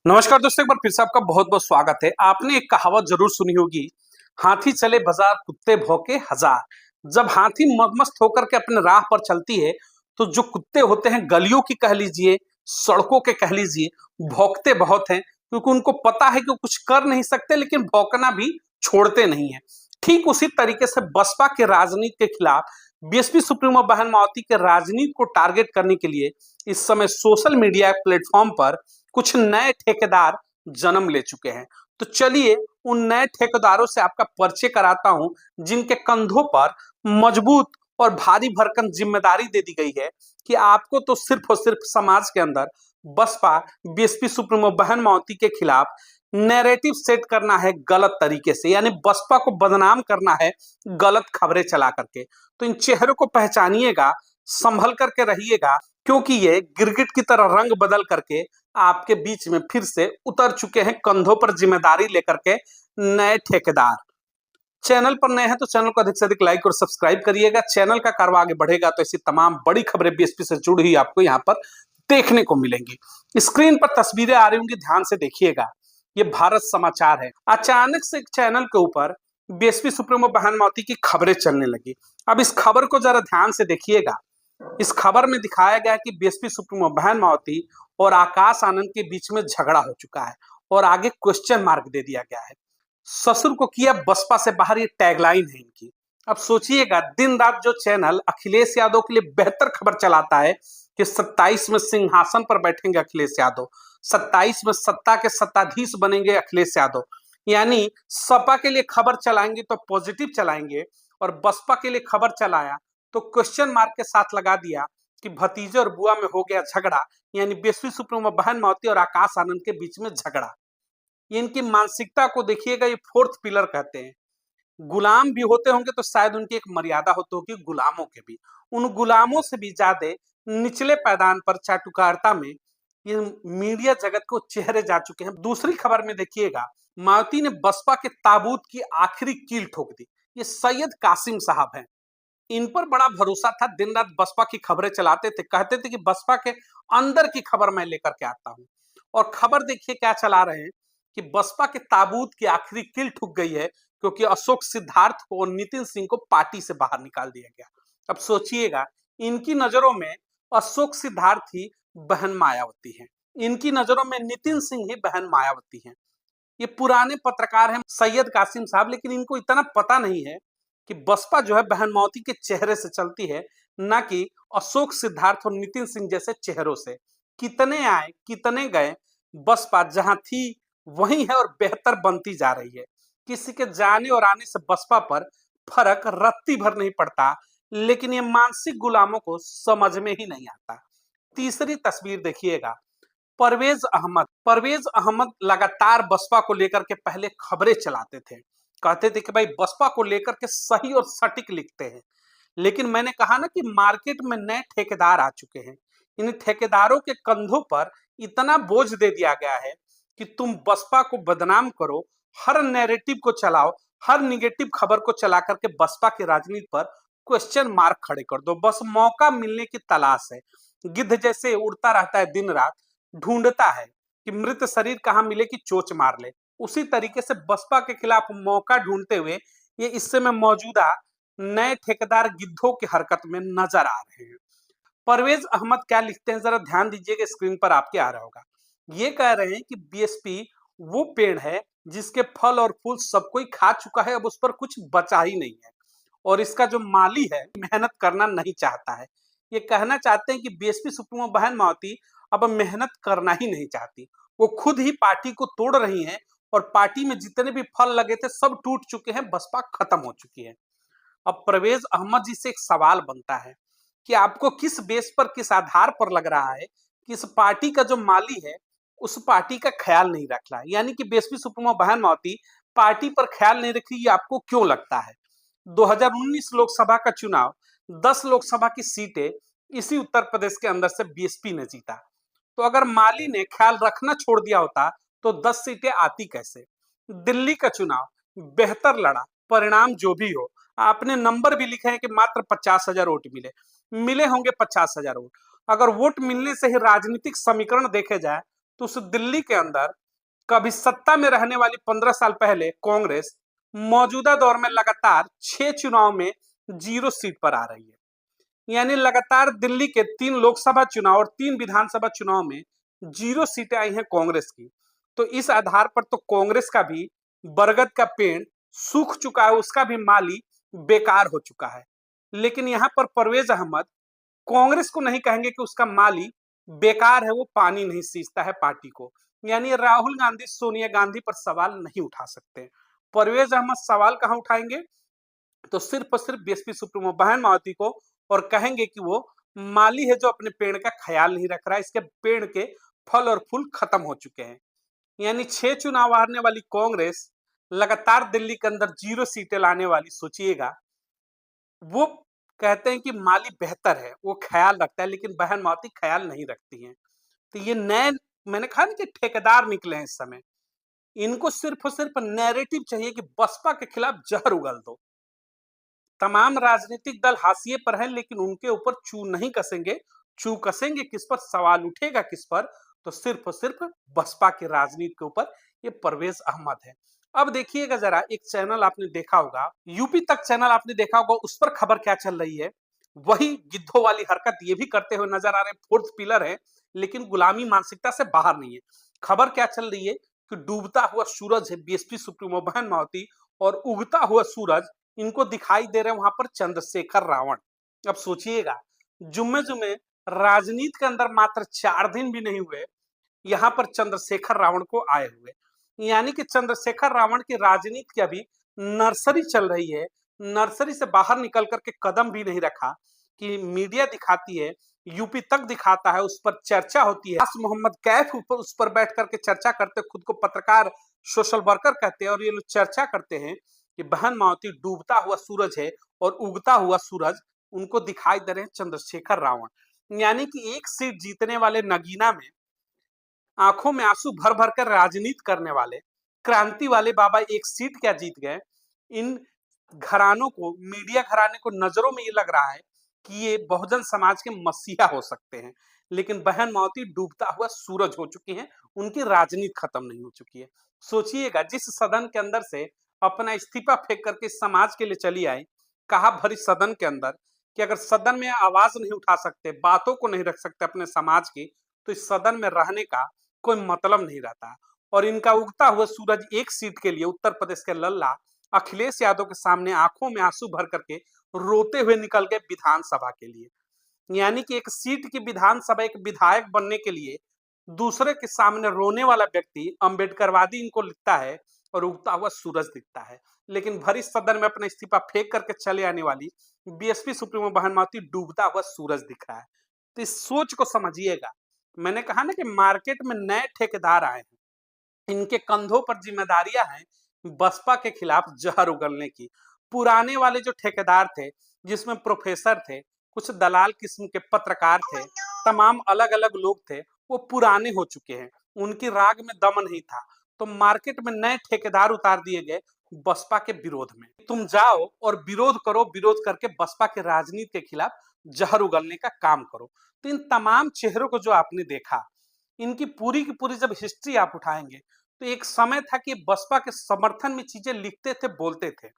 नमस्कार दोस्तों, एक बार फिर से आपका बहुत बहुत स्वागत है। आपने एक कहावत जरूर सुनी होगी, हाथी चले बाजार कुत्ते भौंके हजार। जब हाथी मस्त होकर के अपने राह पर चलती है, तो जो कुत्ते होते हैं गलियों की कह लीजिए, सड़कों के कह लीजिए, भौंकते बहुत हैं, क्योंकि उनको पता है कि वो कुछ कर नहीं सकते, लेकिन भौंकना भी छोड़ते नहीं है। ठीक उसी तरीके से बसपा के राजनीति के खिलाफ बीएसपी सुप्रीमो बहन मायावती के राजनीति को टारगेट करने के लिए इस समय सोशल मीडिया प्लेटफॉर्म पर कुछ नए ठेकेदार जन्म ले चुके हैं। तो चलिए उन नए ठेकेदारों से आपका परिचय कराता हूं, जिनके कंधों पर मजबूत और भारी भरकम जिम्मेदारी दे दी गई है कि आपको तो सिर्फ और सिर्फ समाज के अंदर बसपा बीएसपी सुप्रीमो बहन मायावती के खिलाफ नैरेटिव सेट करना है गलत तरीके से, यानी बसपा को बदनाम करना है गलत खबरें चला करके। तो इन चेहरों को पहचानिएगा, संभल करके रहिएगा, क्योंकि ये गिरगिट की तरह रंग बदल करके आपके बीच में फिर से उतर चुके हैं, कंधों पर जिम्मेदारी लेकर के नए ठेकेदार। चैनल पर नए हैं तो चैनल को अधिक से अधिक लाइक और सब्सक्राइब करिएगा। चैनल का कार्य आगे बढ़ेगा तो ऐसी तमाम बड़ी खबरें बीएसपी से जुड़ी हुई आपको यहाँ पर देखने को मिलेंगी। स्क्रीन पर तस्वीरें आ रही होंगी, ध्यान से देखिएगा। ये भारत समाचार है। अचानक से एक चैनल के ऊपर बीएसपी सुप्रीमो बहन मायावती की खबरें चलने लगी। अब इस खबर को जरा ध्यान से देखिएगा। इस खबर में दिखाया गया है कि बीएसपी सुप्रीमो बहन मायावती और आकाश आनंद के बीच में झगड़ा हो चुका है और आगे क्वेश्चन मार्क दे दिया गया है। ससुर को किया बसपा से बाहर, ये टैगलाइन है इनकी। अब सोचिएगा, दिन रात जो चैनल अखिलेश यादव के लिए बेहतर खबर चलाता है कि 27 में सिंहासन पर बैठेंगे अखिलेश यादव, 27 में सत्ता के सत्ताधीश बनेंगे अखिलेश यादव, यानी सपा के लिए खबर चलाएंगे तो पॉजिटिव चलाएंगे, और बसपा के लिए खबर चलाया तो क्वेश्चन मार्क के साथ लगा दिया कि भतीजे और बुआ में हो गया झगड़ा, यानी बीएसपी सुप्रीमो बहन मायावती और आकाश आनंद के बीच में झगड़ा। ये इनकी मानसिकता को देखिएगा, ये फोर्थ पिलर कहते हैं। गुलाम भी होते होंगे तो शायद उनकी एक मर्यादा होती होगी गुलामों के भी। उन गुलामों से भी ज्यादा निचले पैदान पर चाटुकारिता में ये मीडिया जगत को चेहरे जा चुके हैं। दूसरी खबर में देखिएगा, मायावती ने बसपा के ताबूत की आखिरी कील ठोक दी। ये सैयद कासिम साहब हैं। इन पर बड़ा भरोसा था, दिन रात बसपा की खबरें चलाते थे, कहते थे कि बसपा के अंदर की खबर मैं लेकर के आता हूं। और खबर देखिए क्या चला रहे हैं कि बसपा के ताबूत की आखिरी कील ठुक गई है, क्योंकि अशोक सिद्धार्थ को और नितिन सिंह को पार्टी से बाहर निकाल दिया गया। अब सोचिएगा, इनकी नजरों में अशोक सिद्धार्थ ही बहन मायावती है, इनकी नजरों में नितिन सिंह ही बहन मायावती है। ये पुराने पत्रकार हैं सैयद कासिम साहब, लेकिन इनको इतना पता नहीं है कि बसपा जो है बहन मायावती के चेहरे से चलती है, ना कि अशोक सिद्धार्थ और नितिन सिंह जैसे चेहरों से। कितने आए कितने गए, बसपा जहां थी वही है और बेहतर बनती जा रही है। किसी के जाने और आने से बसपा पर फर्क रत्ती भर नहीं पड़ता, लेकिन ये मानसिक गुलामों को समझ में ही नहीं आता। तीसरी तस्वीर देखिएगा, परवेज अहमद लगातार बसपा को लेकर के पहले खबरें चलाते थे, कहते थे कि भाई बसपा को लेकर के सही और सटीक लिखते हैं। लेकिन मैंने कहा ना कि मार्केट में नए ठेकेदार आ चुके हैं। इन ठेकेदारों के कंधों पर इतना बोझ दे दिया गया है कि तुम बसपा को बदनाम करो, हर नैरेटिव को चलाओ, हर निगेटिव खबर को चला करके बसपा की राजनीति पर क्वेश्चन मार्क खड़े कर दो। बस मौका मिलने की तलाश है। गिद्ध जैसे उड़ता रहता है दिन रात, ढूंढता है कि मृत शरीर कहाँ मिले कि चोच मार ले। उसी तरीके से बसपा के खिलाफ मौका ढूंढते हुए ये इस समय मौजूदा नए ठेकेदार गिद्धों की हरकत में नजर आ रहे हैं। परवेज अहमद क्या लिखते हैं जरा ध्यान दीजिएगा, स्क्रीन पर आपके आ रहा होगा। ये कह रहे हैं कि बीएसपी वो पेड़ है जिसके फल और फूल सब कोई खा चुका है, अब उस पर कुछ बचा ही नहीं है, और इसका जो माली है मेहनत करना नहीं चाहता है। ये कहना चाहते हैं कि बीएसपी सुप्रीमो बहन मायावती अब मेहनत करना ही नहीं चाहती। वो खुद ही पार्टी को तोड़ रही हैं, और पार्टी में जितने भी फल लगे थे सब टूट चुके हैं, बसपा खत्म हो चुकी है। अब परवेज अहमद जी से एक सवाल बनता है कि आपको किस बेस पर, किस आधार पर लग रहा है कि इस पार्टी का जो माली है उस पार्टी का ख्याल नहीं रख रहा है, यानी कि बीएसपी सुप्रीमो बहन मायावती पार्टी पर ख्याल नहीं रख रही, ये आपको क्यों लगता है? 2019 लोकसभा का चुनाव 10 लोकसभा की सीटें इसी उत्तर प्रदेश के अंदर से बीएसपी ने जीता। तो अगर माली ने ख्याल रखना छोड़ दिया होता तो 10 सीटें आती कैसे? दिल्ली का चुनाव बेहतर लड़ा, परिणाम जो भी हो, आपने नंबर भी लिखे हैं कि मात्र 50,000 वोट मिले होंगे 50,000 वोट। अगर वोट मिलने से ही राजनीतिक समीकरण देखे जाए तो उस दिल्ली के अंदर कभी सत्ता में रहने वाली 15 साल पहले कांग्रेस मौजूदा दौर में लगातार 6 चुनाव में 0 सीट पर आ रही है। यानी लगातार दिल्ली के 3 लोकसभा चुनाव और 3 विधानसभा चुनाव में 0 सीटें आई हैं कांग्रेस की। तो इस आधार पर तो कांग्रेस का भी बरगद का पेड़ सूख चुका है, उसका भी माली बेकार हो चुका है। लेकिन यहाँ पर परवेज अहमद कांग्रेस को नहीं कहेंगे कि उसका माली बेकार है, वो पानी नहीं सींचता है पार्टी को। यानी राहुल गांधी सोनिया गांधी पर सवाल नहीं उठा सकते। परवेज अहमद सवाल कहां उठाएंगे? तो सिर्फ और सिर्फ बीएसपी सुप्रीमो बहन मायावती को, और कहेंगे कि वो माली है जो अपने पेड़ का ख्याल नहीं रख रहा है, इसके पेड़ के फल और फूल खत्म हो चुके हैं। यानी 6 चुनाव हारने वाली कांग्रेस लगातार दिल्ली के अंदर 0 सीटें लाने वाली, सोचिएगा। वो कहते हैं कि माली बेहतर है, वो ख्याल रखता है, लेकिन बहन मायावती ख्याल नहीं रखती हैं। तो ये नए, मैंने कहा ना कि ठेकेदार निकले हैं इस समय। इनको सिर्फ और सिर्फ नैरेटिव चाहिए कि बसपा के खिलाफ जहर उगल दो। तमाम राजनीतिक दल हाशिए पर हैं, लेकिन उनके ऊपर चू नहीं कसेंगे। चू कसेंगे किस पर, सवाल उठेगा किस पर? तो सिर्फ और सिर्फ बसपा की राजनीति के ऊपर। ये परवेज अहमद है। अब देखिएगा जरा, एक चैनल आपने देखा होगा, यूपी तक चैनल आपने देखा होगा, उस पर खबर क्या चल रही है? वही गिद्धों वाली हरकत ये भी करते हुए नजर आ रहे हैं। फोर्थ पिलर है, लेकिन गुलामी मानसिकता से बाहर नहीं है। खबर क्या चल रही है कि डूबता हुआ सूरज है बीएसपी सुप्रीमो बहन मायावती, और उगता हुआ सूरज इनको दिखाई दे रहे हैं वहां पर चंद्रशेखर रावण। अब सोचिएगा, जुम्मे जुम्मे राजनीति के अंदर मात्र 4 दिन भी नहीं हुए, यहाँ पर चंद्रशेखर रावण को आए हुए। यानी कि चंद्रशेखर रावण की राजनीति की अभी नर्सरी चल रही है। नर्सरी से बाहर निकल करके कदम भी नहीं रखा कि मीडिया दिखाती है, यूपी तक दिखाता है, उस पर चर्चा होती है। मोहम्मद कैफ ऊपर उस पर बैठ करके चर्चा करते, खुद को पत्रकार सोशल वर्कर कहते हैं, और ये लोग चर्चा करते हैं कि बहन मायावती डूबता हुआ सूरज है और उगता हुआ सूरज उनको दिखाई दे रहे हैं चंद्रशेखर रावण। यानी कि एक सीट जीतने वाले नगीना में आंखों में आंसू भर भर कर राजनीति करने वाले क्रांति वाले बाबा एक सीट क्या जीत गए। इन घरानों को, मीडिया घराने को नजरों में ये लग रहा है कि ये बहुजन समाज के मसीहा हो सकते हैं, लेकिन बहन मायावती डूबता हुआ सूरज हो चुकी हैं, उनकी राजनीति खत्म नहीं हो चुकी है। सोचिएगा, जिस सदन के अंदर से अपना इस्तीफा फेंक करके समाज के लिए चली आई, कहा भरी सदन के अंदर कि अगर सदन में आवाज नहीं उठा सकते, बातों को नहीं रख सकते अपने समाज की, तो इस सदन में रहने का कोई मतलब नहीं रहता। और इनका उगता हुआ सूरज एक सीट के लिए उत्तर प्रदेश के लल्ला अखिलेश यादव के सामने आंखों में आंसू भर करके रोते हुए निकल गए विधानसभा के लिए। यानी कि एक सीट की विधानसभा, एक विधायक बनने के लिए दूसरे के सामने रोने वाला व्यक्ति अम्बेडकरवादी इनको लिखता है और उगता हुआ सूरज दिखता है। लेकिन भरी सदन में अपना इस्तीफा फेंक करके चले आने वाली बीएसपी सुप्रीमो बहन मायावती डूबता हुआ सूरज दिख रहा है। तो इस सोच को समझिएगा। मैंने कहा ना कि मार्केट में नए ठेकेदार आए हैं, इनके कंधों पर जिम्मेदारियां हैं बसपा के खिलाफ जहर उगलने की। पुराने वाले जो ठेकेदार थे, जिसमें प्रोफेसर थे, कुछ दलाल किस्म के पत्रकार थे, तमाम अलग अलग लोग थे, वो पुराने हो चुके हैं, उनकी राग में दम नहीं था। तो मार्केट में नए ठेकेदार उतार दिए गए बसपा के विरोध में। तुम जाओ और विरोध करो, विरोध करके बसपा के राजनीति के खिलाफ जहर उगलने का काम करो। तो इन तमाम चेहरों को जो आपने देखा, इनकी पूरी की पूरी जब हिस्ट्री आप उठाएंगे, तो एक समय था कि बसपा के समर्थन में चीजें लिखते थे, बोलते थे।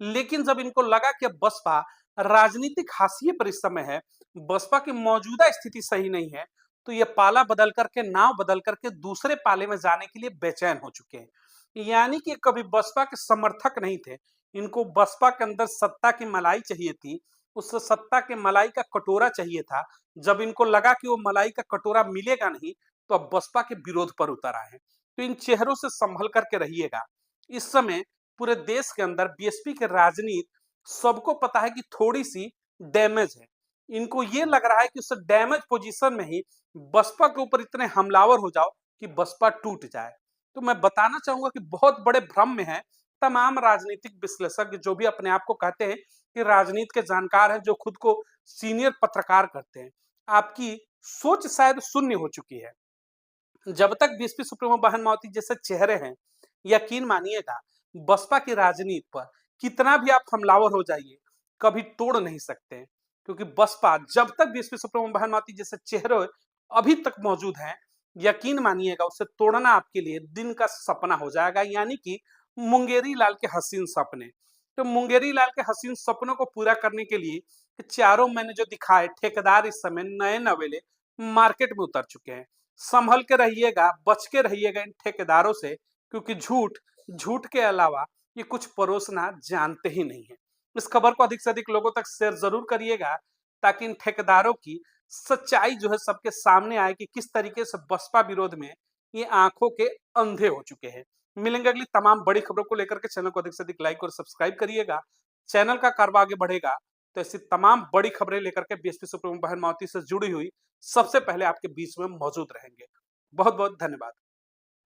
लेकिन जब इनको लगा कि अब बसपा राजनीतिक हाशिए पर इस समय है, बसपा की मौजूदा स्थिति सही नहीं है, तो ये पाला बदल करके, नाव बदल करके दूसरे पाले में जाने के लिए बेचैन हो चुके हैं। यानी कि कभी बसपा के समर्थक नहीं थे, इनको बसपा के अंदर सत्ता की मलाई चाहिए थी, उस सत्ता के मलाई का कटोरा चाहिए था। जब इनको लगा कि वो मलाई का कटोरा मिलेगा नहीं, तो अब बसपा के विरोध पर उतर आए हैं। तो इन चेहरों से संभल करके रहिएगा। इस समय पूरे देश के अंदर बीएसपी के राजनीति, सबको पता है कि थोड़ी सी डैमेज है। इनको ये लग रहा है कि उस डैमेज पोजीशन में ही बसपा के ऊपर इतने हमलावर हो जाओ कि बसपा टूट जाए। तो मैं बताना चाहूंगा कि बहुत बड़े भ्रम में है तमाम राजनीतिक विश्लेषक, जो भी अपने आप को कहते हैं कि राजनीति के जानकार हैं, जो खुद को सीनियर पत्रकार करते हैं। आपकी सोच शायद शून्य हो चुकी है। जब तक बीएसपी सुप्रीमो बहन मायावती जैसे चेहरे हैं, यकीन मानिएगा, बसपा की राजनीति पर कितना भी आप हमलावर हो जाइए, कभी तोड़ नहीं सकते हैं। क्योंकि बसपा, जब तक बीएसपी सुप्रीमो बहन मायावती जैसे चेहरे अभी तक मौजूद हैं, यकीन मानिएगा उसे तोड़ना आपके लिए दिन का सपना हो जाएगा, यानी कि मुंगेरी लाल के हसीन सपने। तो मुंगेरी लाल के हसीन सपनों को पूरा करने के लिए चारों मैंने जो दिखाए ठेकेदार इस समय नए नवेले मार्केट में उतर चुके हैं। संभल के रहिएगा, बच के रहिएगा इन ठेकेदारों से, क्योंकि झूठ झूठ के अलावा ये कुछ परोसना जानते ही नहीं है। इस खबर को अधिक से अधिक लोगों तक शेयर जरूर करिएगा, ताकि इन ठेकेदारों की सच्चाई जो है सबके सामने आए कि किस तरीके से बसपा विरोध में ये आंखों के अंधे हो चुके हैं। मिलेंगे अगली तमाम बड़ी खबरों को लेकर के। चैनल को अधिक से अधिक लाइक और सब्सक्राइब करिएगा। चैनल का कार्य आगे बढ़ेगा तो ऐसी तमाम बड़ी खबरें लेकर के बीएसपी सुप्रीमो बहन मावती से जुड़ी हुई सबसे पहले आपके बीच में मौजूद रहेंगे। बहुत बहुत धन्यवाद।